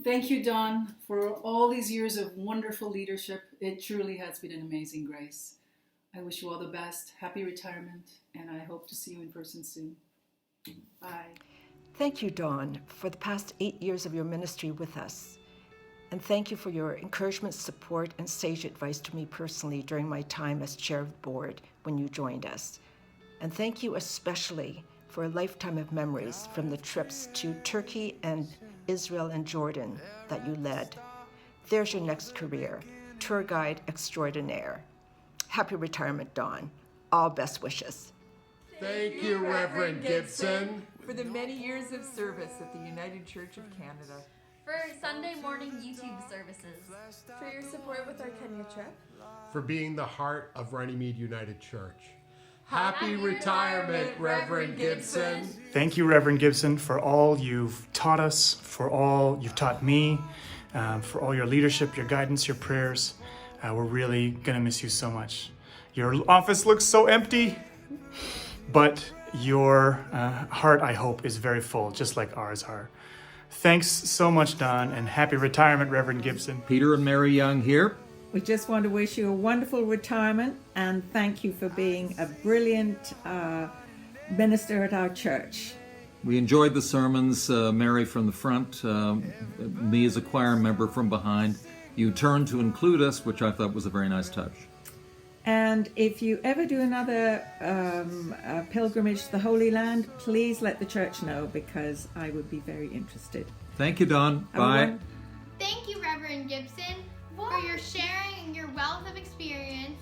Thank you, Don, for all these years of wonderful leadership. It truly has been an amazing grace. I wish you all the best, happy retirement, and I hope to see you in person soon. Bye. Thank you, Dawn, for the past 8 years of your ministry with us. And thank you for your encouragement, support, and sage advice to me personally during my time as chair of the board when you joined us. And thank you especially for a lifetime of memories from the trips to Turkey and Israel and Jordan that you led. There's your next career, tour guide extraordinaire. Happy retirement, Dawn. All best wishes. Thank you, Reverend Gibson. For the many years of service at the United Church of Canada. For Sunday morning YouTube services. For your support with our Kenya trip. For being the heart of Runnymede United Church. Happy retirement, Reverend Gibson. Thank you, Reverend Gibson, for all you've taught us, for all you've taught me, for all your leadership, your guidance, your prayers. We're really gonna miss you so much. Your office looks so empty, but your heart, I hope, is very full, just like ours are. Thanks so much, Don, and happy retirement, Reverend Gibson. Peter and Mary Young here. We just want to wish you a wonderful retirement and thank you for being a brilliant minister at our church. We enjoyed the sermons, Mary from the front, me as a choir member from behind. You turned to include us, which I thought was a very nice touch. And if you ever do another pilgrimage to the Holy Land, please let the church know because I would be very interested. Thank you, Don. Bye. Thank you, Reverend Gibson, for your sharing and your wealth of experience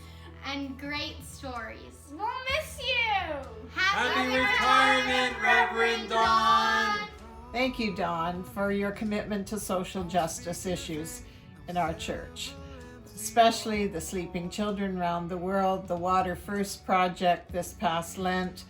and great stories. We'll miss you! Happy retirement, Reverend Don! Thank you, Don, for your commitment to social justice issues in our church, especially the Sleeping Children Around the World, the Water First Project this past Lent,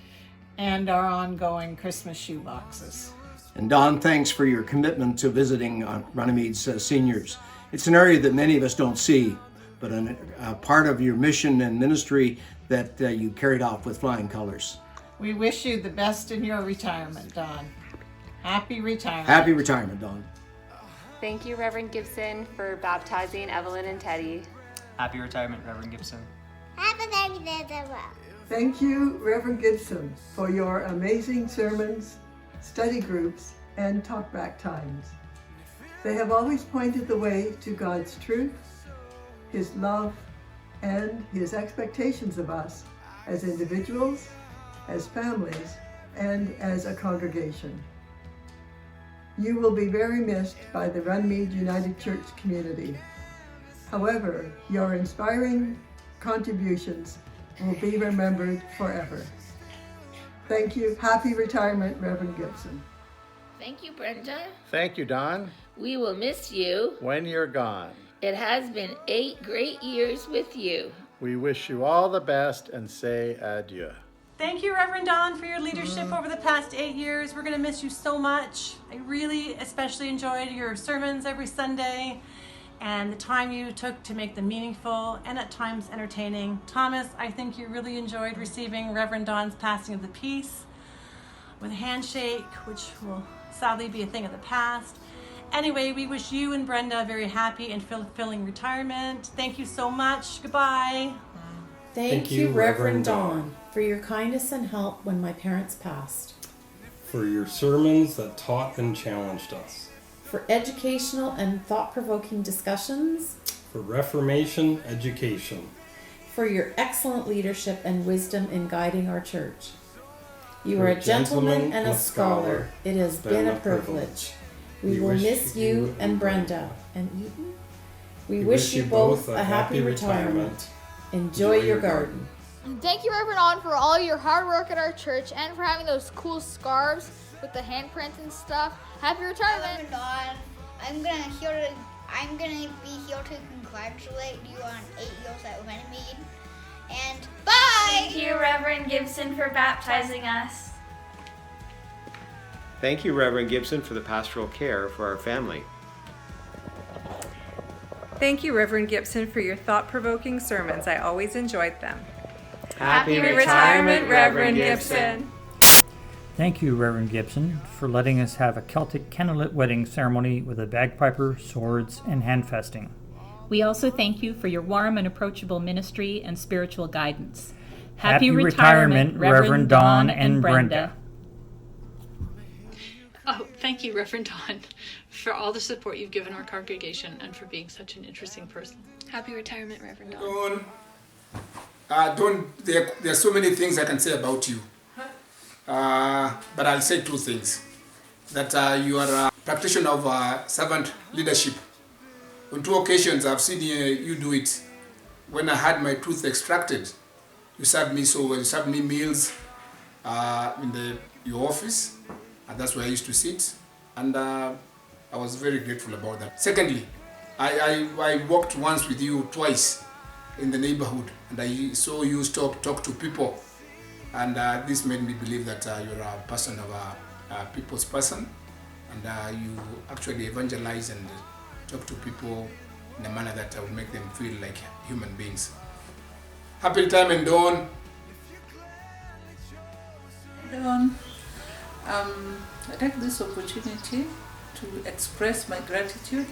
and our ongoing Christmas shoeboxes. And Don, thanks for your commitment to visiting Runnymede's seniors. It's an area that many of us don't see, but a part of your mission and ministry that you carried off with flying colors. We wish you the best in your retirement, Don. Happy retirement. Happy retirement, Don. Thank you, Reverend Gibson, for baptizing Evelyn and Teddy. Happy retirement, Reverend Gibson. Happy birthday, Thank you, Reverend Gibson, for your amazing sermons, study groups, and talkback times. They have always pointed the way to God's truth, His love, and His expectations of us as individuals, as families, and as a congregation. You will be very missed by the Runnymede United Church community. However, your inspiring contributions will be remembered forever. Thank you. Happy retirement, Reverend Gibson. Thank you, Brenda. Thank you, Don. We will miss you When you're gone. It has been 8 great years with you. We wish you all the best and say adieu. Thank you, Reverend Don, for your leadership over the past 8 years. We're going to miss you so much. I really especially enjoyed your sermons every Sunday and the time you took to make them meaningful and at times entertaining. Thomas, I think you really enjoyed receiving Reverend Don's passing of the peace with a handshake, which will sadly be a thing of the past. Anyway, we wish you and Brenda a very happy and fulfilling retirement. Thank you so much. Goodbye. Thank you, Reverend Don, for your kindness and help when my parents passed. For your sermons that taught and challenged us. For educational and thought-provoking discussions. For Reformation education. For your excellent leadership and wisdom in guiding our church. You are a gentleman and a scholar. It has been a privilege. We will miss you and Brenda and Eden. We wish you both a happy retirement. Enjoy your garden. Thank you, Reverend On, for all your hard work at our church and for having those cool scarves with the handprints and stuff. Happy retirement. Reverend On, I'm gonna be here to congratulate you on 8 years at Runnymede. And bye! Thank you, Reverend Gibson, for baptizing us. Thank you, Reverend Gibson, for the pastoral care for our family. Thank you, Reverend Gibson, for your thought-provoking sermons. I always enjoyed them. Happy retirement, Reverend Gibson. Thank you, Reverend Gibson, for letting us have a Celtic candlelit wedding ceremony with a bagpiper, swords, and handfesting. We also thank you for your warm and approachable ministry and spiritual guidance. Happy retirement, Reverend Dawn and Brenda. Oh, thank you, Reverend Dawn, for all the support you've given our congregation and for being such an interesting person. Happy retirement, Reverend Dawn. There are so many things I can say about you. But I'll say two things. That you are a practitioner of servant leadership. On 2 occasions I've seen you do it. When I had my tooth extracted, you served me so well. You served me meals in your office, and that's where I used to sit. And I was very grateful about that. Secondly, I walked once with you twice in the neighborhood, and I saw you talk to people. And this made me believe that you're a person of a people's person, and you actually evangelize and talk to people in a manner that will make them feel like human beings. Happy retirement, Dawn. Dawn, I take this opportunity to express my gratitude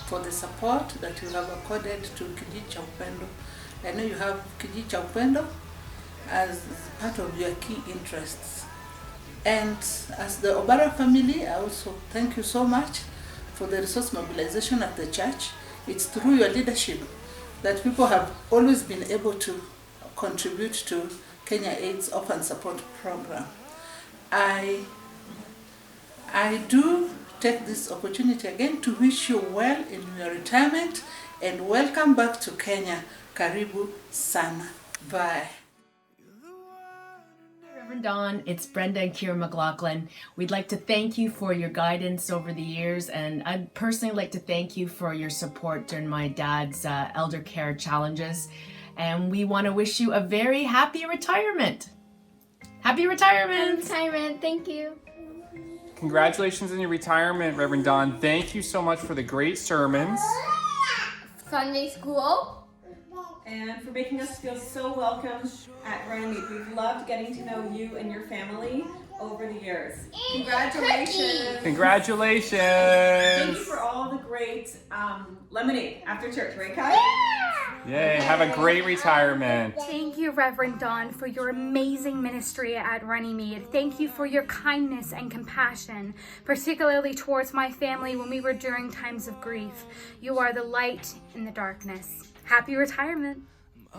for the support that you have accorded to Kijiji Upendo. I know you have Kijiji Upendo as part of your key interests. And as the Obara family, I also thank you so much for the resource mobilization at the church. It's through your leadership that people have always been able to contribute to Kenya AIDS Orphan Support Program. I do take this opportunity again to wish you well in your retirement and welcome back to Kenya. Karibu sana. Bye. Reverend Dawn, it's Brenda and Kira McLaughlin. We'd like to thank you for your guidance over the years, and I'd personally like to thank you for your support during my dad's elder care challenges. And we want to wish you a very happy retirement. Happy retirement! Happy retirement, thank you. Congratulations on your retirement, Reverend Dawn. Thank you so much for the great sermons. Sunday school. And for making us feel so welcome at Runnymede. We've loved getting to know you and your family over the years. Congratulations. Congratulations. Thank you for all the great lemonade after church, right, Kai? Yay, have a great retirement. Thank you, Reverend Dawn, for your amazing ministry at Runnymede. Thank you for your kindness and compassion, particularly towards my family when we were during times of grief. You are the light in the darkness. Happy retirement.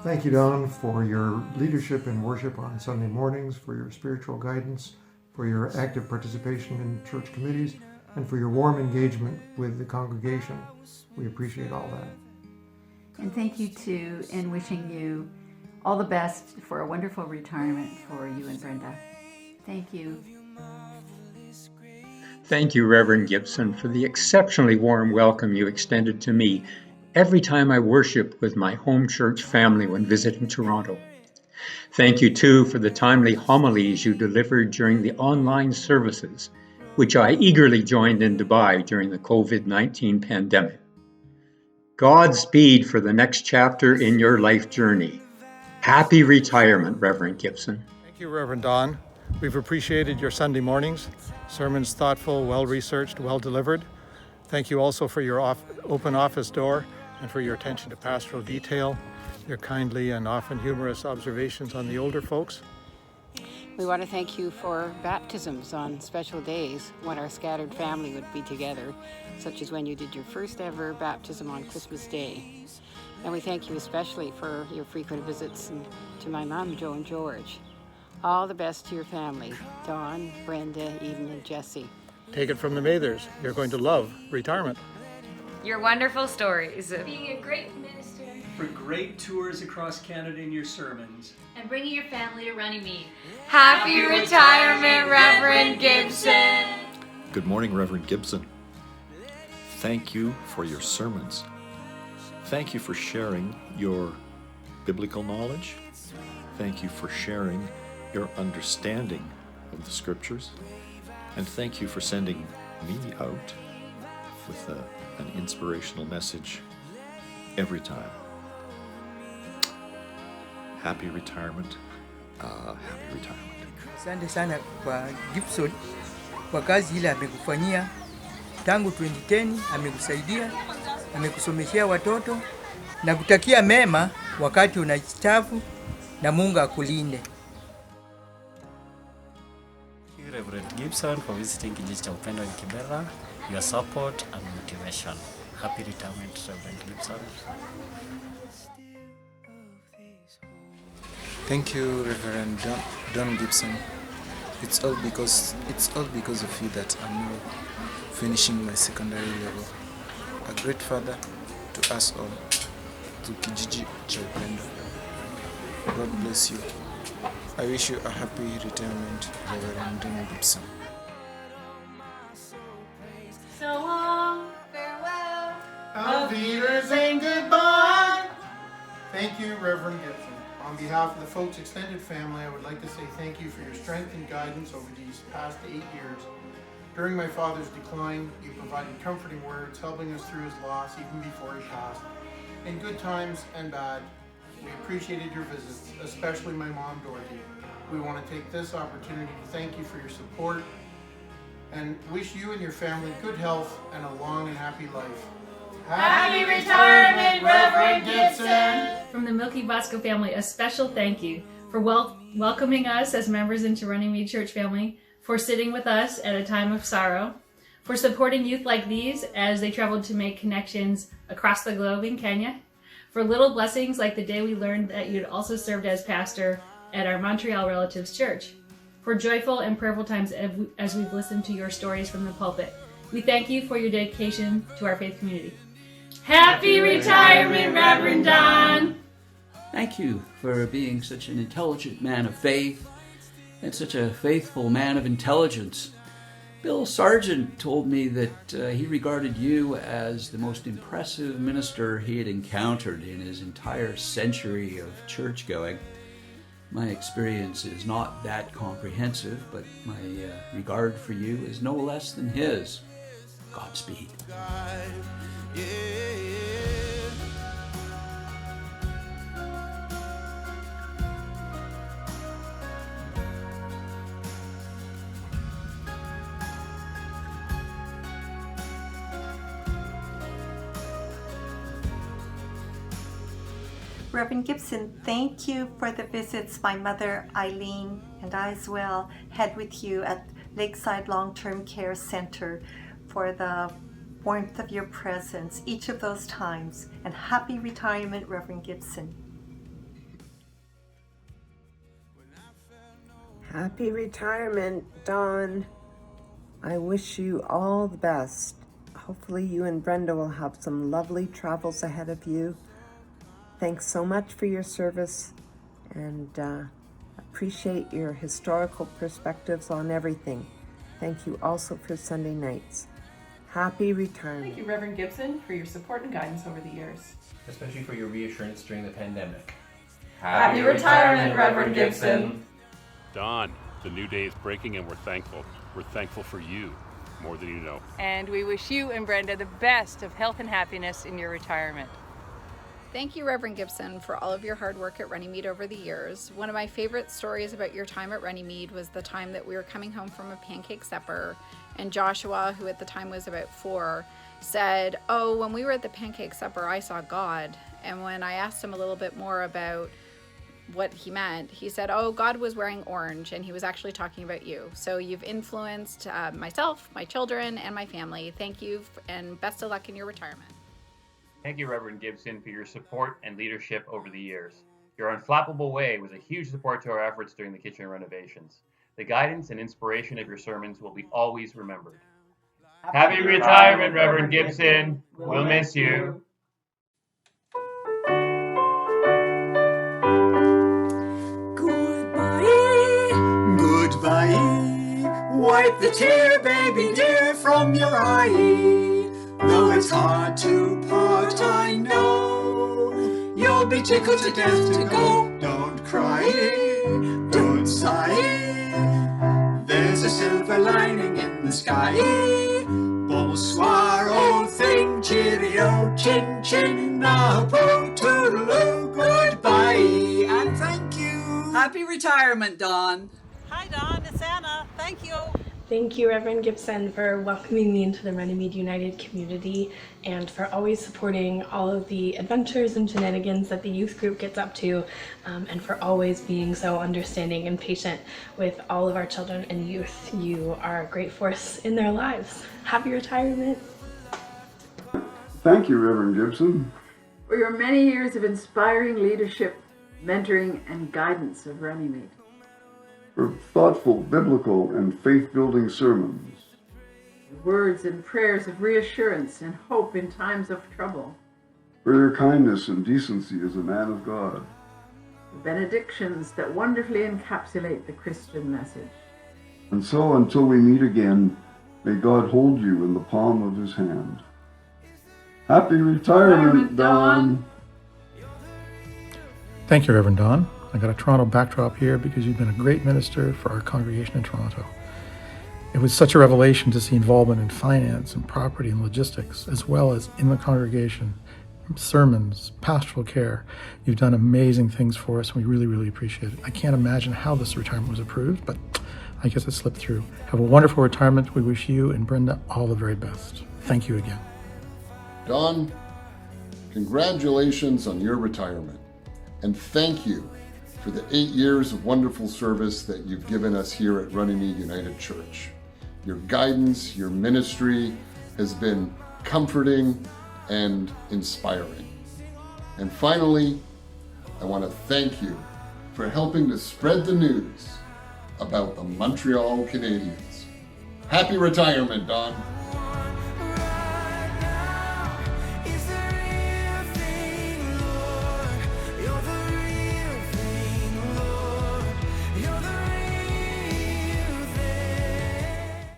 Thank you, Dawn, for your leadership in worship on Sunday mornings, for your spiritual guidance, for your active participation in church committees, and for your warm engagement with the congregation. We appreciate all that. And thank you too, in wishing you all the best for a wonderful retirement for you and Brenda. Thank you. Thank you, Reverend Gibson, for the exceptionally warm welcome you extended to me every time I worship with my home church family when visiting Toronto. Thank you too for the timely homilies you delivered during the online services, which I eagerly joined in Dubai during the COVID-19 pandemic. Godspeed for the next chapter in your life journey. Happy retirement, Reverend Gibson. Thank you, Reverend Dawn. We've appreciated your Sunday mornings, sermons thoughtful, well-researched, well-delivered. Thank you also for your open office door and for your attention to pastoral detail, your kindly and often humorous observations on the older folks. We want to thank you for baptisms on special days when our scattered family would be together, such as when you did your first ever baptism on Christmas Day. And we thank you especially for your frequent visits to my mom, Jo and George. All the best to your family, Dawn, Brenda, Eden, and Jesse. Take it from the Mathers. You're going to love retirement. Your wonderful stories. Being a great minister. For great tours across Canada in your sermons. And bringing your family to Runnymede. Happy retirement, Reverend Gibson. Good morning, Reverend Gibson. Thank you for your sermons. Thank you for sharing your biblical knowledge. Thank you for sharing your understanding of the scriptures. And thank you for sending me out with an inspirational message every time. Happy retirement. Happy retirement. Asante sana kwa Gibson kwa kazi ile amekufanyia tangu 2010, amekusaidia, amekusomeshea watoto na kutakia mema wakati unastaafu, na Mungu akulinde. Thank you, Reverend Gibson, for visiting kijiji cha Upendo in Kibera. Your support and motivation. Happy retirement, Reverend Gibson. Thank you, Reverend Don Gibson. It's all because of you that I'm now finishing my secondary level. A great father to us all, to kijiji cha Upendo. God bless you. I wish you a happy retirement, Reverend Don Gibson. So long, farewell. Auf Wiedersehen, goodbye. Thank you, Reverend Gibson. On behalf of the Folks extended family, I would like to say thank you for your strength and guidance over these past 8 years. During my father's decline, you provided comforting words, helping us through his loss even before he passed. In good times and bad, we appreciated your visits, especially my mom, Dorothy. We want to take this opportunity to thank you for your support and wish you and your family good health and a long and happy life. Happy retirement, Reverend Gibson! From the Milky Vasco family, a special thank you for welcoming us as members into Runnymede Church family, for sitting with us at a time of sorrow, for supporting youth like these as they traveled to make connections across the globe in Kenya, for little blessings like the day we learned that you'd also served as pastor at our Montreal Relatives Church, for joyful and prayerful times as we've listened to your stories from the pulpit. We thank you for your dedication to our faith community. Happy retirement, Reverend Don! Thank you for being such an intelligent man of faith and such a faithful man of intelligence. Bill Sargent told me that he regarded you as the most impressive minister he had encountered in his entire century of church going. My experience is not that comprehensive, but my regard for you is no less than his. Godspeed. Reverend Gibson, thank you for the visits my mother Eileen and I as well had with you at Lakeside Long-Term Care Center, for the warmth of your presence each of those times. And happy retirement, Reverend Gibson. Happy retirement, Don. I wish you all the best. Hopefully you and Brenda will have some lovely travels ahead of you. Thanks so much for your service, and appreciate your historical perspectives on everything. Thank you also for Sunday nights. Happy retirement. Thank you, Reverend Gibson, for your support and guidance over the years. Especially for your reassurance during the pandemic. Happy retirement, Reverend Gibson. Don, the new day is breaking and we're thankful. We're thankful for you, more than you know. And we wish you and Brenda the best of health and happiness in your retirement. Thank you, Reverend Gibson, for all of your hard work at Runnymede over the years. One of my favorite stories about your time at Runnymede was the time that we were coming home from a pancake supper, and Joshua, who at the time was about 4, said, "Oh, when we were at the pancake supper, I saw God." And when I asked him a little bit more about what he meant, he said, "Oh, God was wearing orange, and he was actually talking about you." So you've influenced myself, my children, and my family. Thank you, and best of luck in your retirement. Thank you, Reverend Gibson, for your support and leadership over the years. Your unflappable way was a huge support to our efforts during the kitchen renovations. The guidance and inspiration of your sermons will be always remembered. Happy retirement, Reverend Gibson. We'll miss you. Goodbye. Wipe the tear, baby dear, from your eye. Though it's hard to part, I know you'll be tickled to death to go. Don't cry, don't sigh. There's a silver lining in the sky. Bonsoir, old thing, cheerio, chin chin, now po toodaloo, goodbye, and thank you. Happy retirement, Don. Hi, Don. It's Anna. Thank you. Thank you, Reverend Gibson, for welcoming me into the Runnymede United community and for always supporting all of the adventures and shenanigans that the youth group gets up to, and for always being so understanding and patient with all of our children and youth. You are a great force in their lives. Happy retirement. Thank you, Reverend Gibson, for your many years of inspiring leadership, mentoring, and guidance of Runnymede. for thoughtful, biblical, and faith-building sermons. Words and prayers of reassurance and hope in times of trouble. For your kindness and decency as a man of God. The benedictions that wonderfully encapsulate the Christian message. And so, until we meet again, may God hold you in the palm of his hand. Happy retirement, Don. Thank you, Reverend Don. I got a Toronto backdrop here because you've been a great minister for our congregation in Toronto. It was such a revelation to see involvement in finance and property and logistics, as well as in the congregation, sermons, pastoral care. You've done amazing things for us, and we really, really appreciate it. I can't imagine how this retirement was approved, but I guess it slipped through. Have a wonderful retirement. We wish you and Brenda all the very best. Thank you again. Don, congratulations on your retirement, and thank you for the 8 years of wonderful service that you've given us here at Runnymede United Church. Your guidance, your ministry has been comforting and inspiring. And finally, I want to thank you for helping to spread the news about the Montreal Canadiens. Happy retirement, Don.